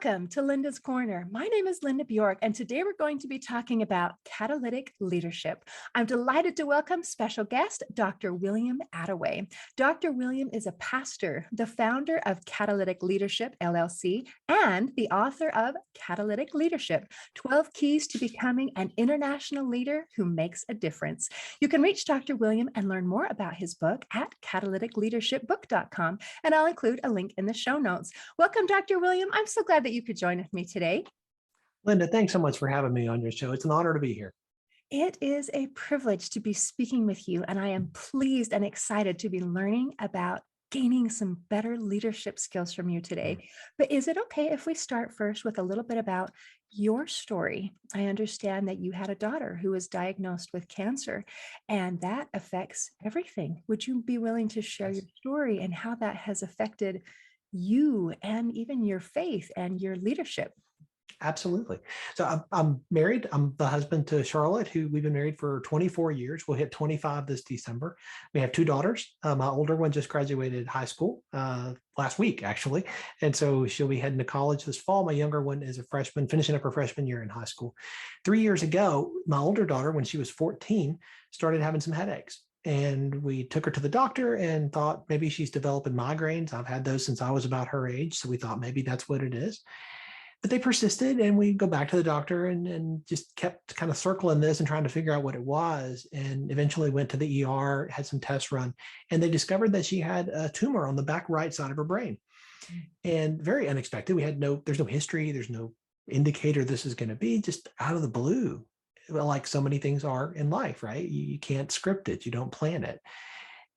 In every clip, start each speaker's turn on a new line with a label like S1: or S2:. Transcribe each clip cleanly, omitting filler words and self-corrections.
S1: Welcome to Linda's Corner. My name is Linda Bjork, and today we're going to be talking about catalytic leadership. I'm delighted to welcome special guest, Dr. William Attaway. Dr. William is a pastor, the founder of Catalytic Leadership, LLC, and the author of Catalytic Leadership, 12 Keys to Becoming an International Leader Who Makes a Difference. You can reach Dr. William and learn more about his book at catalyticleadershipbook.com, and I'll include a link in the show notes. Welcome, Dr. William. I'm so glad that you could join with me today.
S2: Linda, thanks so much for having me on your show. It's an honor to be here.
S1: It is a privilege to be speaking with you, and I am pleased and excited to be learning about gaining some better leadership skills from you today. But is it okay if we start first with a little bit about your story? I understand that you had a daughter who was diagnosed with cancer, and that affects everything. Would you be willing to share your story and how that has affected you and even your faith and your leadership?
S2: Absolutely. So I'm married. I'm the husband to Charlotte, who we've been married for 24 years. We'll hit 25 this December. We have two daughters. My older one just graduated high school last week, actually. And so she'll be heading to college this fall. My younger one is a freshman, finishing up her freshman year in high school. 3 years ago, my older daughter, when she was 14, started having some headaches. And we took her to the doctor and thought maybe she's developing migraines. I've had those since I was about her age. So we thought maybe that's what it is. But they persisted, and we go back to the doctor and just kept kind of circling this and trying to figure out what it was. And eventually went to the ER, had some tests run, and they discovered that she had a tumor on the back right side of her brain. And very unexpected. There's no history, there's no indicator this is going to be, just out of the blue. Like so many things are in life, right? You can't script it, you don't plan it.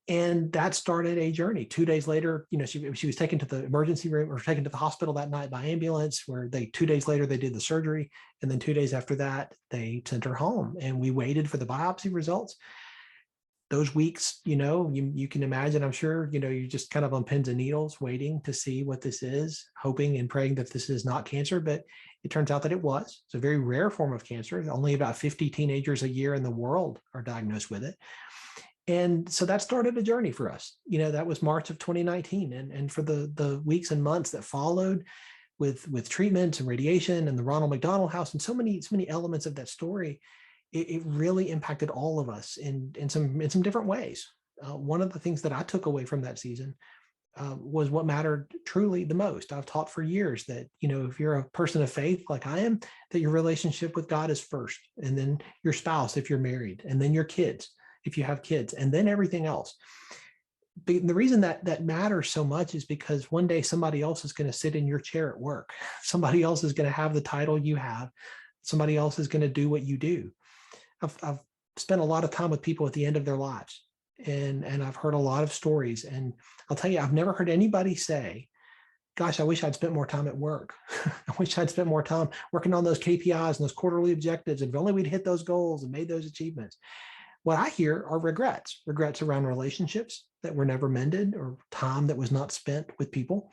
S2: And that started a journey. 2 days later, she was taken to the emergency room or taken to the hospital that night by ambulance, where 2 days later, they did the surgery. And then 2 days after that, they sent her home, and we waited for the biopsy results. Those weeks, you can imagine, I'm sure, you're just kind of on pins and needles waiting to see what this is, hoping and praying that this is not cancer. But it turns out that it was. It's a very rare form of cancer. Only about 50 teenagers a year in the world are diagnosed with it. And so that started a journey for us. That was March of 2019. And for the weeks and months that followed with treatments and radiation and the Ronald McDonald House and so many elements of that story, it really impacted all of us in some different ways. One of the things that I took away from that season was what mattered truly the most. I've taught for years that, if you're a person of faith like I am, that your relationship with God is first, and then your spouse if you're married, and then your kids if you have kids, and then everything else. But the reason that matters so much is because one day somebody else is going to sit in your chair at work. Somebody else is going to have the title you have. Somebody else is going to do what you do. I've spent a lot of time with people at the end of their lives, and I've heard a lot of stories. And I'll tell you, I've never heard anybody say, gosh, I wish I'd spent more time at work. I wish I'd spent more time working on those KPIs and those quarterly objectives. And if only we'd hit those goals and made those achievements. What I hear are regrets around relationships that were never mended, or time that was not spent with people.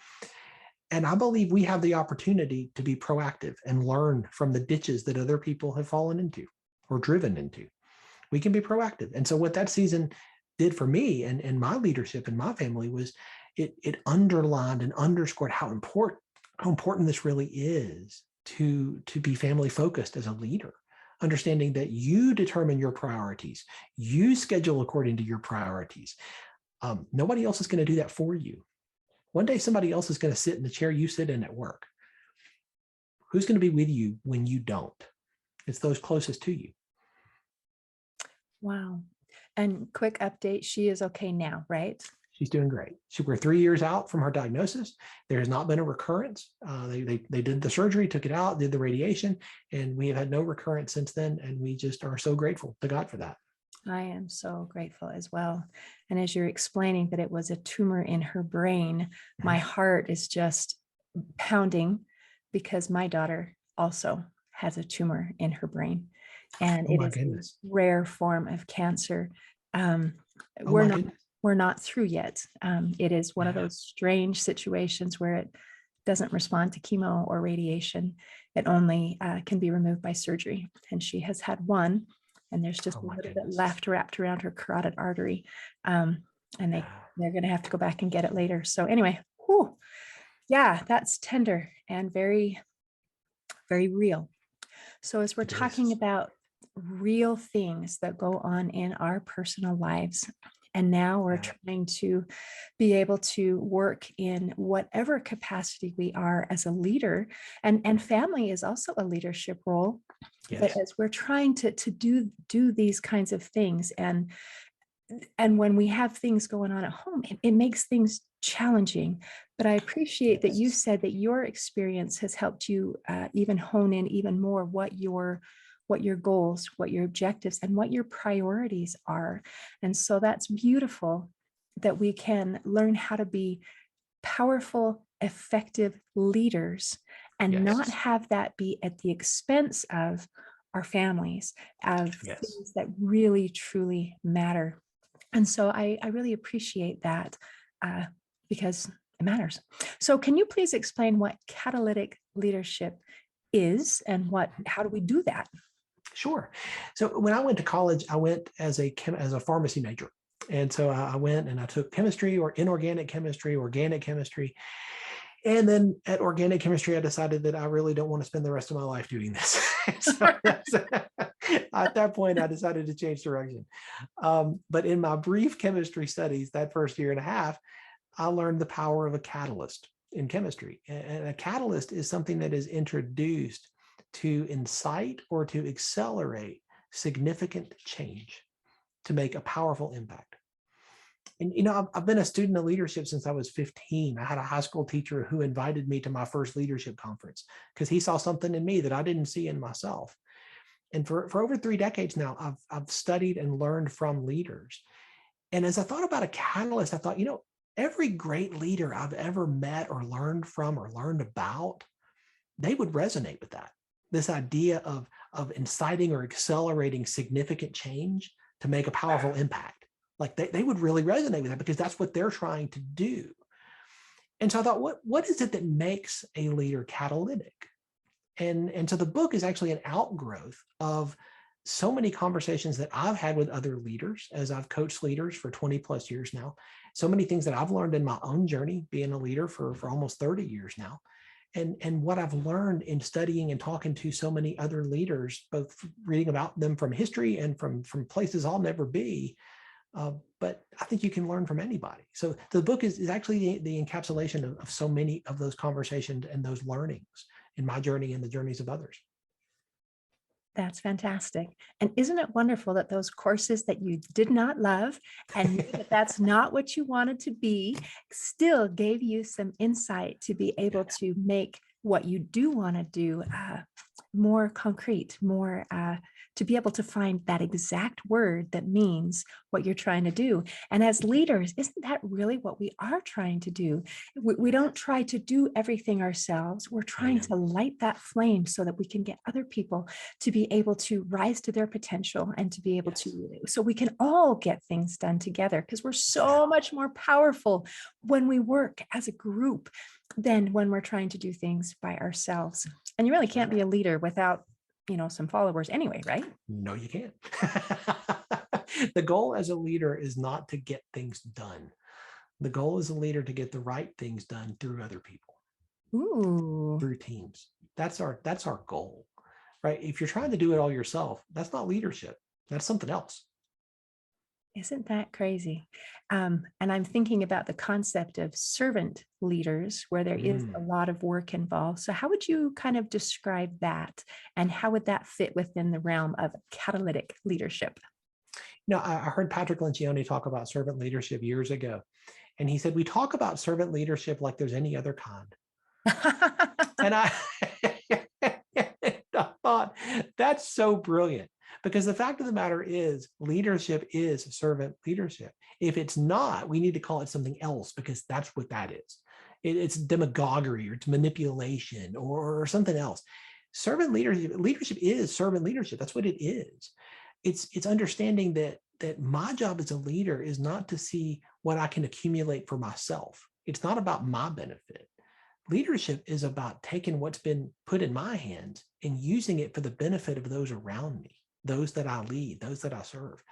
S2: And I believe we have the opportunity to be proactive and learn from the ditches that other people have fallen into or driven into. We can be proactive. And so what that season did for me and my leadership and my family was it underlined and underscored how important this really is to be family focused as a leader. Understanding that you determine your priorities, you schedule according to your priorities. Nobody else is going to do that for you. One day, somebody else is going to sit in the chair you sit in at work. Who's going to be with you when you don't? It's those closest to you.
S1: Wow. And quick update, she is okay now, right?
S2: She's doing great. We're 3 years out from her diagnosis. There has not been a recurrence. They did the surgery, took it out, did the radiation, and we have had no recurrence since then. And we just are so grateful to God for that.
S1: I am so grateful as well. And as you're explaining that it was a tumor in her brain, my heart is just pounding, because my daughter also has a tumor in her brain. And it is a rare form of cancer. We're not through yet. It is one of those strange situations where it doesn't respond to chemo or radiation. It only can be removed by surgery. And she has had one, and there's just a little bit left wrapped around her carotid artery. And they're going to have to go back and get it later. So anyway, Yeah, that's tender and very, very real. So, as we're
S2: It
S1: talking
S2: is.
S1: about real things that go on in our personal lives, and now we're
S2: Yeah.
S1: trying to be able to work in whatever capacity we are as a leader, and family is also a leadership role. But
S2: Yes.
S1: as we're trying to do these kinds of things, and when we have things going on at home, it makes things challenging. But I appreciate that you
S2: Yes.
S1: said that your experience has helped you even hone in even more what your goals, what your objectives, and what your priorities are. And so that's beautiful that we can learn how to be powerful, effective leaders and not
S2: Yes.
S1: have that be at the expense of our families, of
S2: Yes.
S1: things that really, truly matter. And so I really appreciate that uh, because it matters. So, can you please explain what catalytic leadership is and how do we do that?
S2: Sure. So when I went to college, I went as as a pharmacy major. And so I went and I took chemistry or inorganic chemistry, organic chemistry. And then at organic chemistry, I decided that I really don't want to spend the rest of my life doing this. So at that point, I decided to change direction. But in my brief chemistry studies, that first year and a half, I learned the power of a catalyst in chemistry. And a catalyst is something that is introduced to incite or to accelerate significant change to make a powerful impact. And, I've been a student of leadership since I was 15. I had a high school teacher who invited me to my first leadership conference because he saw something in me that I didn't see in myself. And for over 3 decades now, I've studied and learned from leaders. And as I thought about a catalyst, I thought, every great leader I've ever met or learned from or learned about, they would resonate with that. This idea of inciting or accelerating significant change to make a powerful impact. Like they would really resonate with that because that's what they're trying to do. And so I thought, what is it that makes a leader catalytic? And so the book is actually an outgrowth of so many conversations that I've had with other leaders as I've coached leaders for 20 plus years now. So many things that I've learned in my own journey being a leader for almost 30 years now. And what I've learned in studying and talking to so many other leaders, both reading about them from history and from places I'll never be. But I think you can learn from anybody. So the book is actually the encapsulation of so many of those conversations and those learnings in my journey and the journeys of others.
S1: That's fantastic. And isn't it wonderful that those courses that you did not love and knew that that's not what you wanted to be still gave you some insight to be able to make what you do want to do more concrete, more to be able to find that exact word that means what you're trying to do. And as leaders, isn't that really what we are trying to do? We don't try to do everything ourselves. We're trying to light that flame so that we can get other people to be able to rise to their potential and to be able to, so we can all get things done together because we're so much more powerful when we work as a group than when we're trying to do things by ourselves. And you really can't be a leader without, some followers anyway, right?
S2: No, you can't. The goal as a leader is not to get things done. The goal as a leader to get the right things done through other people,
S1: Ooh,
S2: through teams. That's our goal, right? If you're trying to do it all yourself, that's not leadership. That's something else.
S1: isn't that crazy? And I'm thinking about the concept of servant leaders where there is a lot of work involved. So how would you kind of describe that? And how would that fit within the realm of catalytic leadership?
S2: I heard Patrick Lencioni talk about servant leadership years ago. And he said, we talk about servant leadership like there's any other kind. And I thought, that's so brilliant. Because the fact of the matter is, leadership is servant leadership. If it's not, we need to call it something else because that's what that is. It's demagoguery or it's manipulation or something else. Servant leadership is servant leadership. That's what it is. It's understanding that my job as a leader is not to see what I can accumulate for myself. It's not about my benefit. Leadership is about taking what's been put in my hands and using it for the benefit of those around me, those that I lead, those that I serve.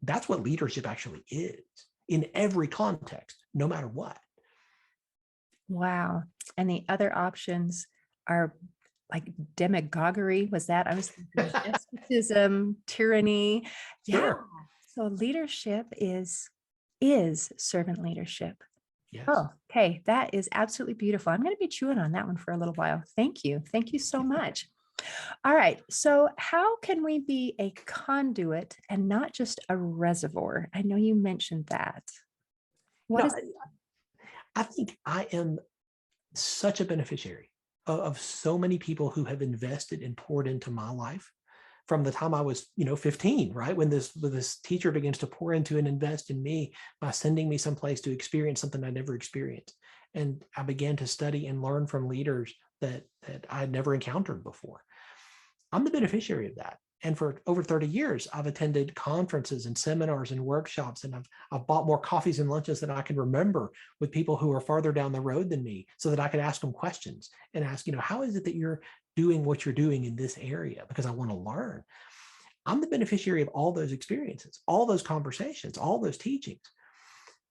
S2: That's what leadership actually is in every context, no matter what.
S1: Wow. And the other options are like demagoguery. Was that? I was thinking despotism, tyranny. Yeah.
S2: Sure.
S1: So leadership is servant leadership.
S2: Yes.
S1: Oh, okay. That is absolutely beautiful. I'm going to be chewing on that one for a little while. Thank you. Thank you so much. All right. So, how can we be a conduit and not just a reservoir? I know you mentioned that.
S2: You
S1: What
S2: know,
S1: is,
S2: I think I am such a beneficiary of so many people who have invested and poured into my life from the time I was, 15, right? When this teacher begins to pour into and invest in me by sending me someplace to experience something I never experienced. And I began to study and learn from leaders that I had never encountered before. I'm the beneficiary of that. And for over 30 years, I've attended conferences and seminars and workshops, and I've bought more coffees and lunches than I can remember with people who are farther down the road than me so that I could ask them questions and ask, how is it that you're doing what you're doing in this area? Because I want to learn. I'm the beneficiary of all those experiences, all those conversations, all those teachings.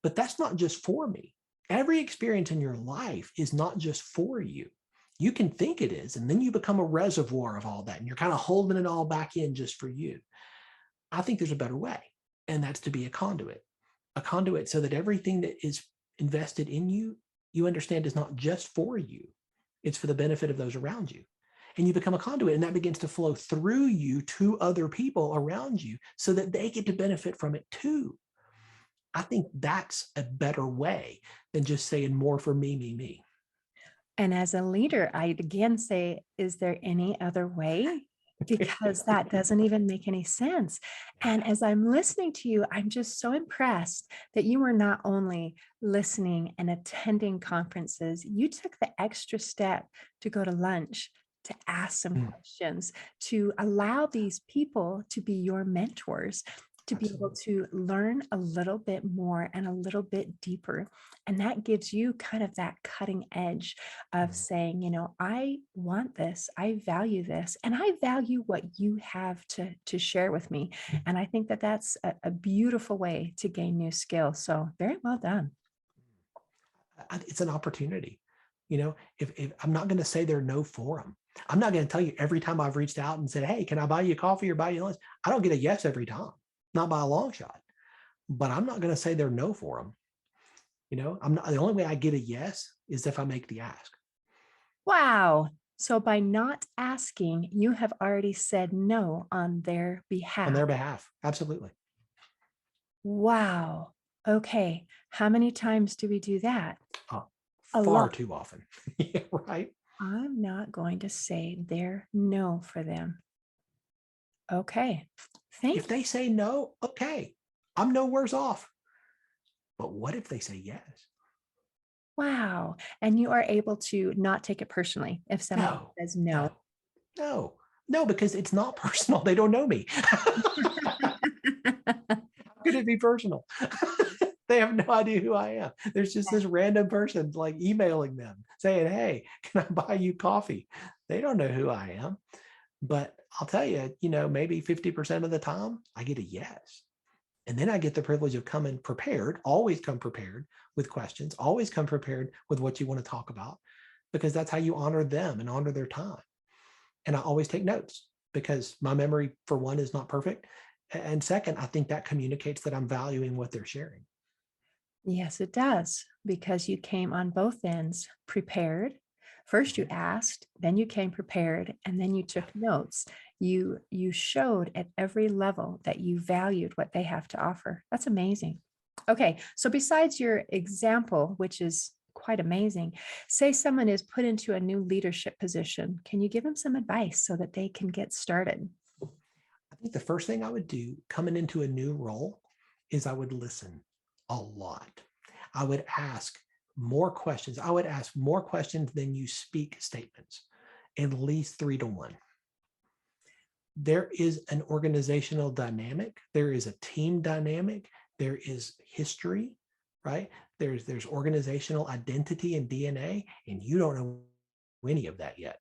S2: But that's not just for me. Every experience in your life is not just for you. You can think it is, and then you become a reservoir of all that, and you're kind of holding it all back in just for you. I think there's a better way, and that's to be a conduit so that everything that is invested in you, you understand is not just for you, it's for the benefit of those around you. And you become a conduit, and that begins to flow through you to other people around you so that they get to benefit from it too. I think that's a better way than just saying more for me, me, me.
S1: and as a leader, I'd again say, is there any other way? Because that doesn't even make any sense. And as I'm listening to you, I'm just so impressed that you were not only listening and attending conferences, you took the extra step to go to lunch, to ask some
S2: Mm,
S1: questions, to allow these people to be your mentors, to be able
S2: absolutely.
S1: to learn a little bit more and a little bit deeper. And that gives you kind of that cutting edge of
S2: Mm,
S1: saying, I want this, I value this, and I value what you have to share with me. And I think that that's a beautiful way to gain new skills. So very well done.
S2: it's an opportunity. If I'm not going to say there are no forum, I'm not going to tell you every time I've reached out and said, hey, can I buy you coffee or buy you lunch? I don't get a yes every time, not by a long shot. But I'm not going to say there are no forum. I'm not, the only way I get a yes is if I make the ask
S1: Wow. So by not asking, you have already said no on their
S2: on
S1: behalf.
S2: their behalf. Absolutely.
S1: Wow. Okay. How many times do we do that?
S2: Uh,
S1: A
S2: Far
S1: lot.
S2: too often. Yeah, right.
S1: I'm not going to say their no for them. Okay.
S2: If
S1: Thank you.
S2: they say no, okay, I'm no worse off. But what if they say yes?
S1: Wow. And you are able to not take it personally if somebody
S2: No,
S1: says no.
S2: no, no, no, because it's not personal. They don't know me. How could it be personal? They have no idea who I am. There's just this random person like emailing them saying, hey, can I buy you coffee? They don't know who I am. But I'll tell you, maybe 50% of the time I get a yes. And then I get the privilege of coming prepared, always come prepared with questions, always come prepared with what you want to talk about, because that's how you honor them and honor their time. And I always take notes because my memory, for one, is not perfect. And second, I think that communicates that I'm valuing what they're sharing.
S1: Yes, it does, because you came on both ends prepared. First you
S2: Mhm.
S1: asked, then you came prepared, and then you took notes. You showed at every level that you valued what they have to offer. That's amazing. Okay, so besides your example, which is quite amazing, say someone is put into a new leadership position. Can you give them some advice so that they can get started?
S2: I think the first thing I would do coming into a new role is I would listen a lot. I would ask more questions. I would ask more questions than you speak statements, at least 3 to 1. There is an organizational dynamic. There is a team dynamic. There is history, right? There's organizational identity and DNA, and you don't know any of that yet.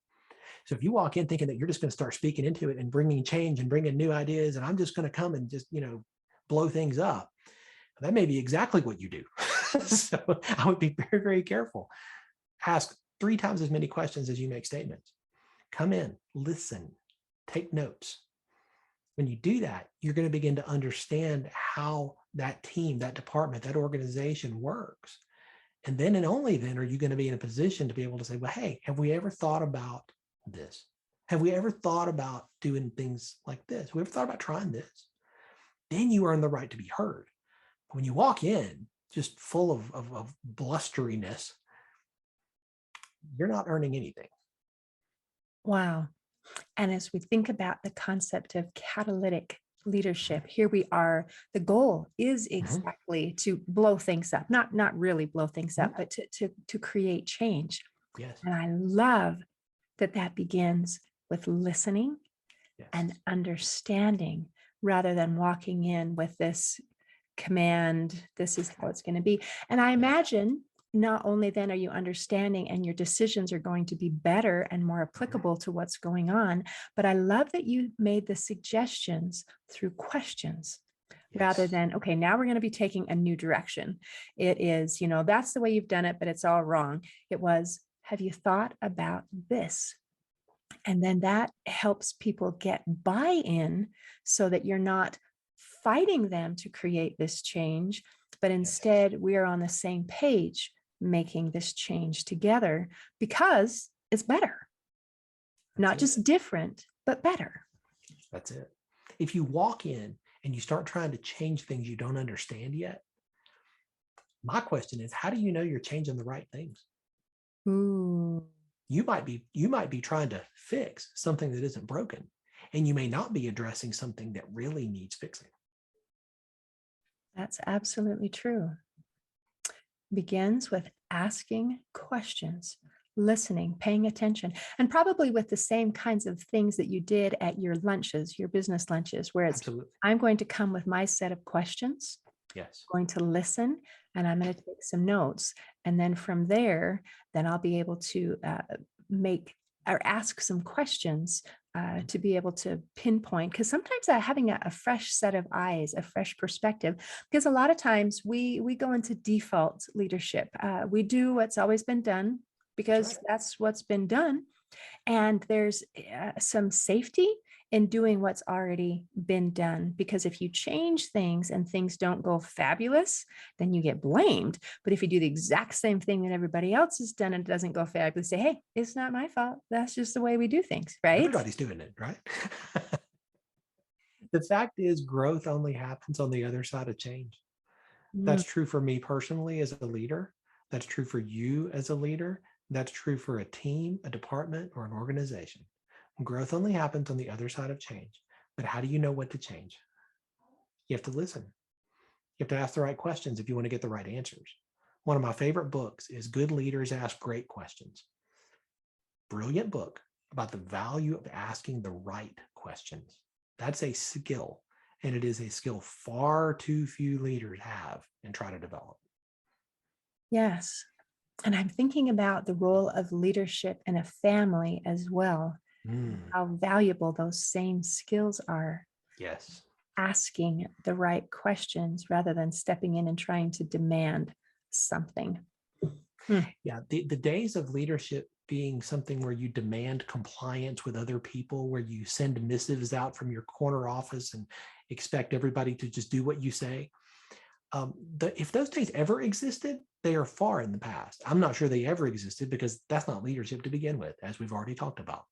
S2: So if you walk in thinking that you're just going to start speaking into it and bringing change and bringing new ideas, and I'm just going to come and just, blow things up, that may be exactly what you do. So I would be very, very careful. Ask 3 times as many questions as you make statements. Come in, listen, take notes. When you do that, you're going to begin to understand how that team, that department, that organization works. And then and only then are you going to be in a position to be able to say, well, hey, have we ever thought about this? Have we ever thought about doing things like this? Have we ever thought about trying this? Then you earn the right to be heard. When you walk in just full of blusteriness, you're not earning anything.
S1: Wow. And as we think about the concept of catalytic leadership, here we are. The goal is exactly to blow things up, not really blow things up, but to create change.
S2: Yes.
S1: And I love that begins with listening and understanding rather than walking in with this command, this is how it's going to be. And I imagine not only then are you understanding and your decisions are going to be better and more applicable to what's going on, but I love that you made the suggestions through questions. Rather than, okay, now we're going to be taking a new direction. It is, that's the way you've done it, but it's all wrong. It was, have you thought about this? And then that helps people get buy-in so that you're not fighting them to create this change, but instead we are on the same page making this change together because it's better. Not just different, but better.
S2: That's it. If you walk in and you start trying to change things you don't understand yet, my question is, how do you know you're changing the right things?
S1: Ooh.
S2: You might be trying to fix something that isn't broken, and you may not be addressing something that really needs fixing.
S1: That's absolutely true. Begins with asking questions, listening, paying attention, and probably with the same kinds of things that you did at your lunches, your business lunches, where it's,
S2: Absolutely.
S1: I'm going to come with my set of questions.
S2: Yes.
S1: I'm going to listen, and I'm going to take some notes. And then from there, then I'll be able to make or ask some questions to be able to pinpoint, because sometimes having a fresh set of eyes, a fresh perspective, because a lot of times we go into default leadership. We do what's always been done because that's what's been done. And there's some safety in doing what's already been done, because if you change things and things don't go fabulous, then you get blamed. But if you do the exact same thing that everybody else has done and it doesn't go fabulous, say, hey, it's not my fault. That's just the way we do things, right?
S2: Everybody's doing it, right? The fact is, growth only happens on the other side of change. That's true for me personally as a leader. That's true for you as a leader. That's true for a team, a department, or an organization. Growth only happens on the other side of change. But how do you know what to change? You have to listen. You have to ask the right questions if you want to get the right answers. One of my favorite books is Good Leaders Ask Great Questions. Brilliant book about the value of asking the right questions. That's a skill, and it is a skill far too few leaders have and try to develop.
S1: Yes. And I'm thinking about the role of leadership in a family as well. How valuable those same skills are.
S2: Yes.
S1: Asking the right questions rather than stepping in and trying to demand something.
S2: Yeah. The days of leadership being something where you demand compliance with other people, where you send missives out from your corner office and expect everybody to just do what you say. If those days ever existed, they are far in the past. I'm not sure they ever existed because that's not leadership to begin with, as we've already talked about.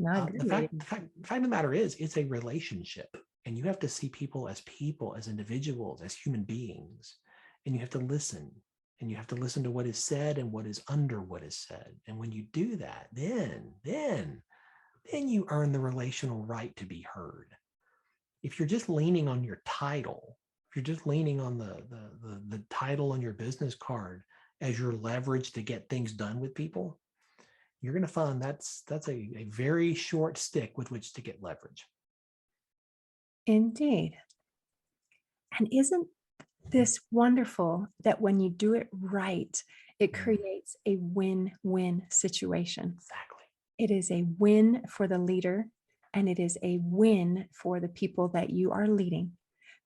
S2: The fact of the matter is, it's a relationship, and you have to see people, as individuals, as human beings, and you have to listen, and you have to listen to what is said and what is under what is said. And when you do that, then you earn the relational right to be heard. If you're just leaning on your title, if you're just leaning on the title on your business card as your leverage to get things done with people, you're going to find that's a very short stick with which to get leverage.
S1: Indeed. And isn't this wonderful that when you do it right, it creates a win-win situation?
S2: Exactly.
S1: It is a win for the leader, and it is a win for the people that you are leading,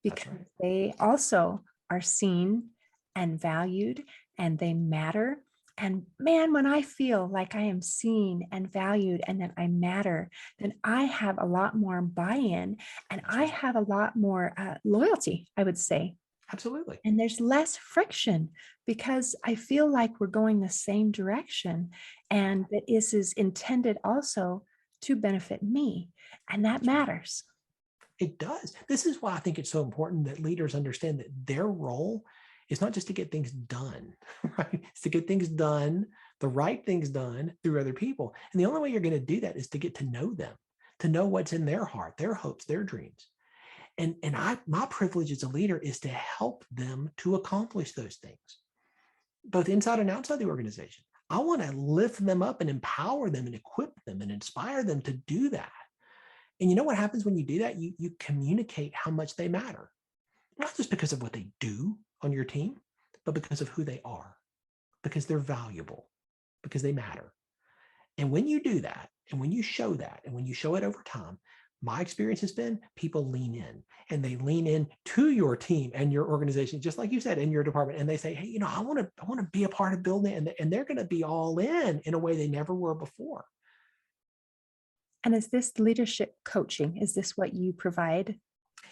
S1: because they also are seen and valued, and they matter, And man, when I feel like I am seen and valued and that I matter, then I have a lot more buy-in and
S2: That's
S1: I
S2: right.
S1: have a lot more loyalty, I would say.
S2: Absolutely.
S1: And there's less friction because I feel like we're going the same direction and that this is intended also to benefit me. And that
S2: That's right.
S1: matters.
S2: It does. This is why I think it's so important that leaders understand that their role is not just to get things done, right? It's to get things done, the right things done through other people. And the only way you're going to do that is to get to know them, to know what's in their heart, their hopes, their dreams. And my privilege as a leader is to help them to accomplish those things, both inside and outside the organization. I want to lift them up and empower them and equip them and inspire them to do that. And you know what happens when you do that? You communicate how much they matter, not just because of what they do on your team, but because of who they are, because they're valuable, because they matter. And when you do that, and when you show that, and when you show it over time, my experience has been people lean in and they lean in to your team and your organization, just like you said, in your department. And they say, hey, I want to be a part of building it. And they're going to be all in a way they never were before.
S1: And is this leadership coaching? Is this what you provide?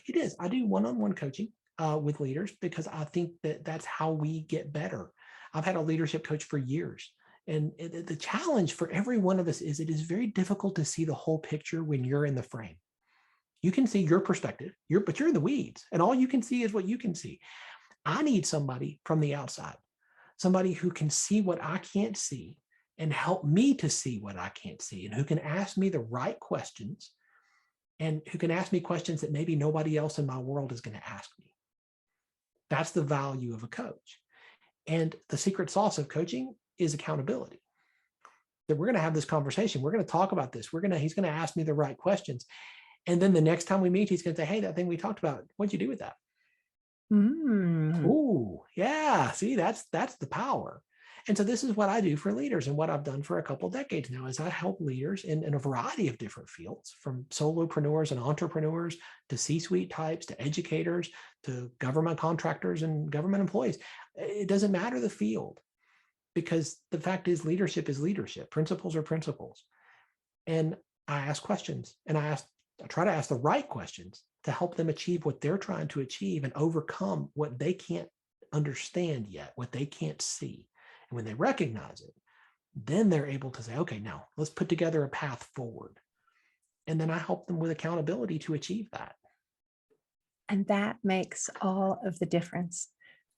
S2: It is. I do one-on-one coaching with leaders because I think that that's how we get better. I've had a leadership coach for years. And the challenge for every one of us is it is very difficult to see the whole picture when you're in the frame. You can see your perspective, but you're in the weeds, and all you can see is what you can see. I need somebody from the outside, somebody who can see what I can't see and help me to see what I can't see, and who can ask me the right questions and who can ask me questions that maybe nobody else in my world is going to ask me. That's the value of a coach. And the secret sauce of coaching is accountability. That we're going to have this conversation. We're going to talk about this. He's going to ask me the right questions. And then the next time we meet, he's going to say, hey, that thing we talked about, what'd you do with that?
S1: Mm.
S2: Oh, yeah. See, that's the power. And so this is what I do for leaders, and what I've done for a couple of decades now is I help leaders in a variety of different fields, from solopreneurs and entrepreneurs to C-suite types to educators to government contractors and government employees. It doesn't matter the field, because the fact is leadership. Principles are principles. And I ask questions, and I try to ask the right questions to help them achieve what they're trying to achieve and overcome what they can't understand yet, what they can't see. And when they recognize it, then they're able to say, okay, now let's put together a path forward. And then I help them with accountability to achieve that.
S1: And that makes all of the difference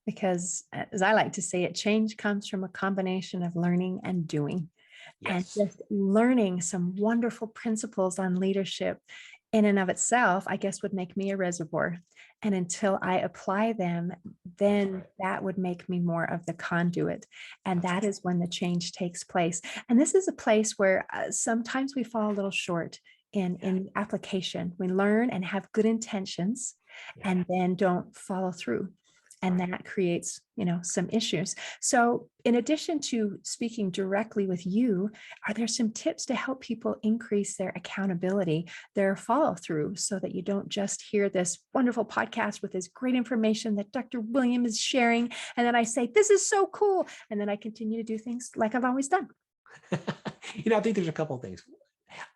S1: because, as I like to say it, change comes from a combination of learning and doing. And
S2: Yes.
S1: just learning some wonderful principles on leadership in and of itself, I guess, would make me a reservoir. And until I apply them,
S2: That's
S1: then
S2: right.
S1: that would make me more of the conduit. And
S2: That's
S1: that
S2: right.
S1: is when the change takes place. And this is a place where sometimes we fall a little short
S2: Yeah.
S1: in application. We learn and have good intentions
S2: Yeah.
S1: and then don't follow through. And
S2: Right.
S1: that creates, some issues. So in addition to speaking directly with you, are there some tips to help people increase their accountability, their follow through, so that you don't just hear this wonderful podcast with this great information that Dr. William is sharing, and then I say, this is so cool, and then I continue to do things like I've always done?
S2: I think there's a couple of things.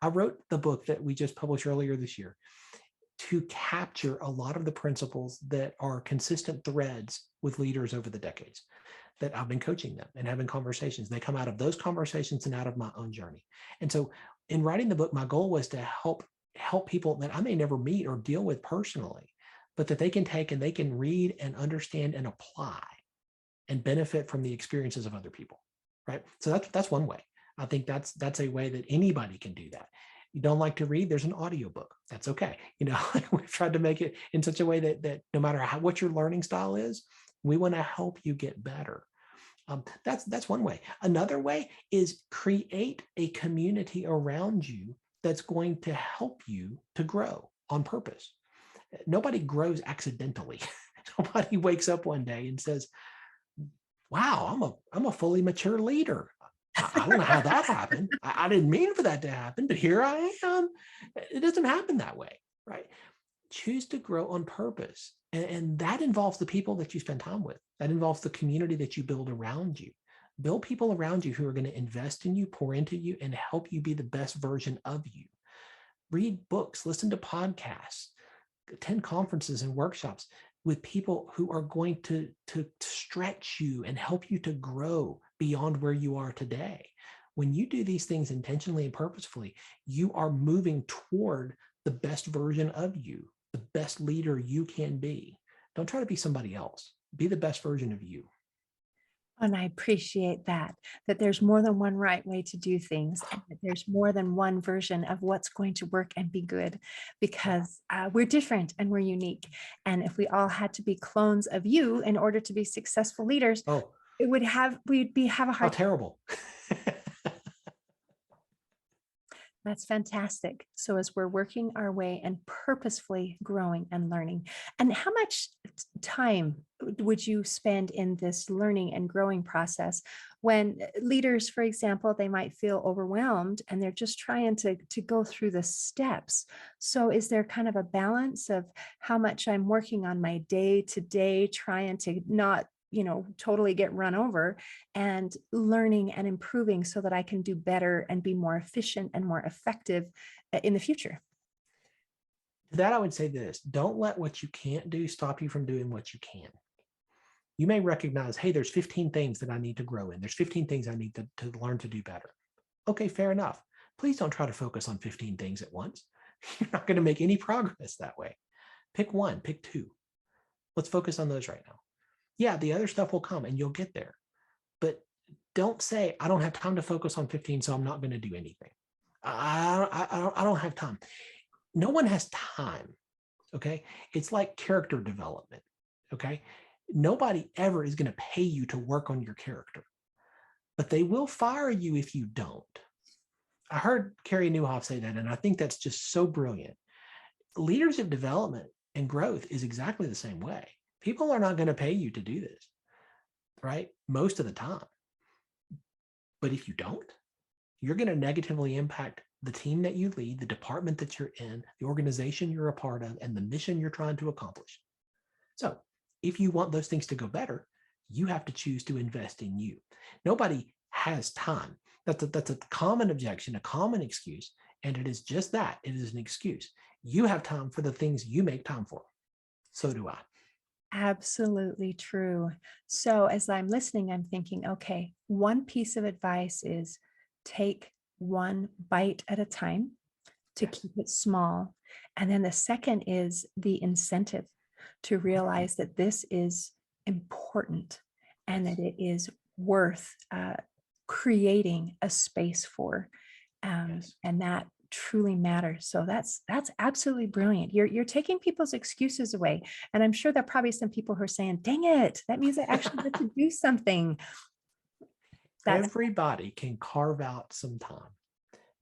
S2: I wrote the book that we just published earlier this year to capture a lot of the principles that are consistent threads with leaders over the decades that I've been coaching them and having conversations. They come out of those conversations and out of my own journey. And so in writing the book, my goal was to help people that I may never meet or deal with personally, but that they can take and they can read and understand and apply and benefit from the experiences of other people. Right. So that's one way. I think that's a way that anybody can do that. You don't like to read, there's an audiobook. That's okay. We've tried to make it in such a way that no matter what your learning style is, we want to help you get better. That's one way. Another way is create a community around you that's going to help you to grow on purpose. Nobody grows accidentally. Nobody wakes up one day and says, wow, I'm a fully mature leader. I don't know how that happened. I didn't mean for that to happen, but here I am. It doesn't happen that way, right? Choose to grow on purpose. And that involves the people that you spend time with. That involves the community that you build around you. Build people around you who are going to invest in you, pour into you, and help you be the best version of you. Read books, listen to podcasts, attend conferences and workshops with people who are going to stretch you and help you to grow beyond where you are today. When you do these things intentionally and purposefully, you are moving toward the best version of you, the best leader you can be. Don't try to be somebody else. Be the best version of you.
S1: And I appreciate that there's more than one right way to do things, and that there's more than one version of what's going to work and be good, because we're different and we're unique. And if we all had to be clones of you in order to be successful leaders,
S2: Oh,
S1: we'd have a
S2: how
S1: hard time.
S2: terrible.
S1: That's fantastic. So as we're working our way and purposefully growing and learning, and how much time would you spend in this learning and growing process when leaders, for example, they might feel overwhelmed and they're just trying to go through the steps? So is there kind of a balance of how much I'm working on my day to day, trying to not totally get run over, and learning and improving so that I can do better and be more efficient and more effective in the future?
S2: To that, I would say this: don't let what you can't do stop you from doing what you can. You may recognize, hey, there's 15 things that I need to grow in. There's 15 things I need to learn to do better. Okay, fair enough. Please don't try to focus on 15 things at once. You're not going to make any progress that way. Pick one, pick two. Let's focus on those right now. Yeah, the other stuff will come and you'll get there. But don't say, I don't have time to focus on 15, so I'm not going to do anything. I don't have time. No one has time. Okay. It's like character development. Okay. Nobody ever is going to pay you to work on your character, but they will fire you if you don't. I heard Carrie Newhoff say that, and I think that's just so brilliant. Leadership development and growth is exactly the same way. People are not going to pay you to do this, right? Most of the time. But if you don't, you're going to negatively impact the team that you lead, the department that you're in, the organization you're a part of, and the mission you're trying to accomplish. So if you want those things to go better, you have to choose to invest in you. Nobody has time. That's a common objection, a common excuse. And it is just that. It is an excuse. You have time for the things you make time for. So do I.
S1: Absolutely true. So as I'm listening, I'm thinking, okay, one piece of advice is take one bite at a time to
S2: Yes.
S1: keep it small. And then the second is the incentive to realize that this is important and that it is worth creating a space for.
S2: Yes.
S1: And that truly matters. So that's absolutely brilliant. You're taking people's excuses away. And I'm sure there are probably some people who are saying, dang it, that means I actually get to do something. That's
S2: Everybody can carve out some time.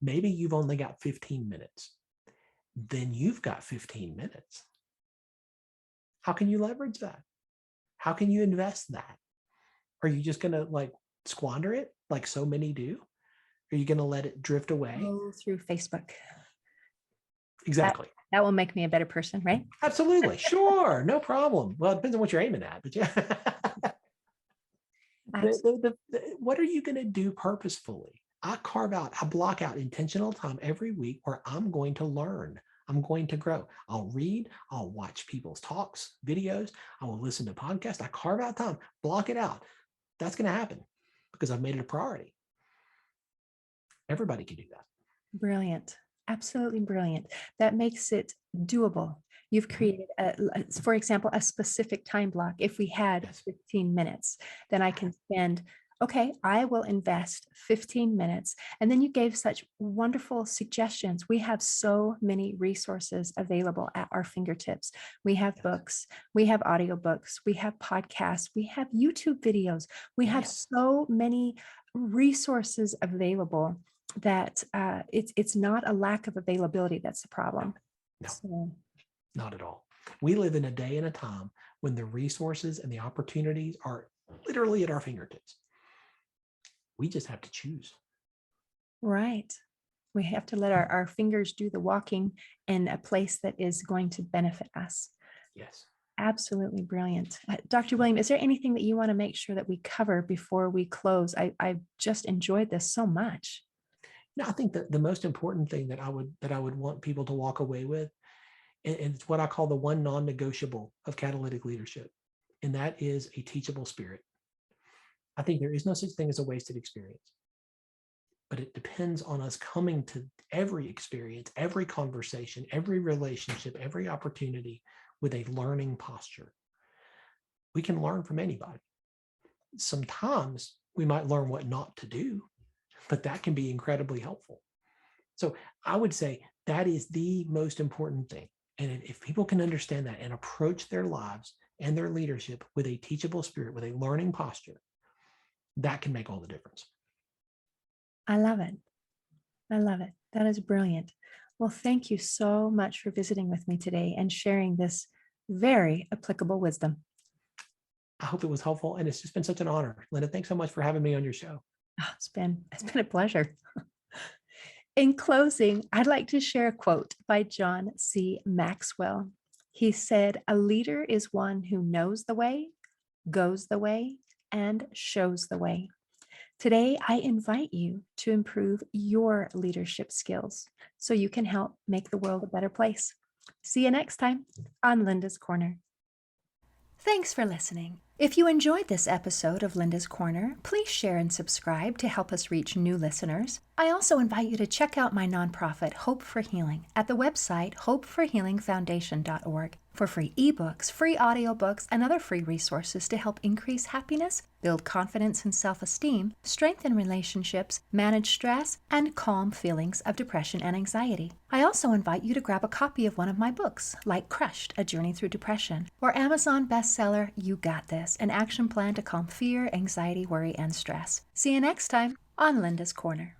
S2: Maybe you've only got 15 minutes. Then you've got 15 minutes. How can you leverage that? How can you invest that? Are you just going to squander it like so many do? Are you going to let it drift away?
S1: go through Facebook.
S2: Exactly.
S1: That will make me a better person, right?
S2: Absolutely. Sure. No problem. Well, it depends on what you're aiming at, but yeah. What are you going to do purposefully? I block out intentional time every week where I'm going to learn. I'm going to grow. I'll read, I'll watch people's talks, videos, I will listen to podcasts. I carve out time, block it out. That's going to happen because I've made it a priority. Everybody can do that.
S1: Brilliant. Absolutely brilliant. That makes it doable. You've created, for example, a specific time block. If we had 15 minutes, then I can spend, okay, I will invest 15 minutes. And then you gave such wonderful suggestions. We have so many resources available at our fingertips. We have books, we have audiobooks, we have podcasts, we have YouTube videos. We have so many resources available that it's not a lack of availability that's the problem.
S2: No,
S1: so.
S2: Not at all. We live in a day and a time when the resources and the opportunities are literally at our fingertips. We just have to choose.
S1: Right. We have to let our fingers do the walking in a place that is going to benefit us.
S2: Yes.
S1: Absolutely brilliant. Dr. William, is there anything that you want to make sure that we cover before we close? I just enjoyed this so much.
S2: No, I think that the most important thing that I would want people to walk away with, and it's what I call the one non-negotiable of catalytic leadership, and that is a teachable spirit. I think there is no such thing as a wasted experience, but it depends on us coming to every experience, every conversation, every relationship, every opportunity with a learning posture. We can learn from anybody. Sometimes we might learn what not to do, but that can be incredibly helpful. So I would say that is the most important thing. And if people can understand that and approach their lives and their leadership with a teachable spirit, with a learning posture, that can make all the difference.
S1: I love it. I love it. That is brilliant. Well, thank you so much for visiting with me today and sharing this very applicable wisdom.
S2: I hope it was helpful. And it's just been such an honor. Linda, thanks so much for having me on your show.
S1: Oh, it's been a pleasure. In closing, I'd like to share a quote by John C. Maxwell. He said, "A leader is one who knows the way, goes the way, and shows the way." Today, I invite you to improve your leadership skills so you can help make the world a better place. See you next time on Linda's Corner. Thanks for listening. If you enjoyed this episode of Linda's Corner, please share and subscribe to help us reach new listeners. I also invite you to check out my nonprofit, Hope for Healing, at the website hopeforhealingfoundation.org for free ebooks, free audiobooks, and other free resources to help increase happiness, build confidence and self-esteem, strengthen relationships, manage stress, and calm feelings of depression and anxiety. I also invite you to grab a copy of one of my books, like Crushed, A Journey Through Depression, or Amazon bestseller, You Got This, an action plan to calm fear, anxiety, worry, and stress. See you next time on Linda's Corner.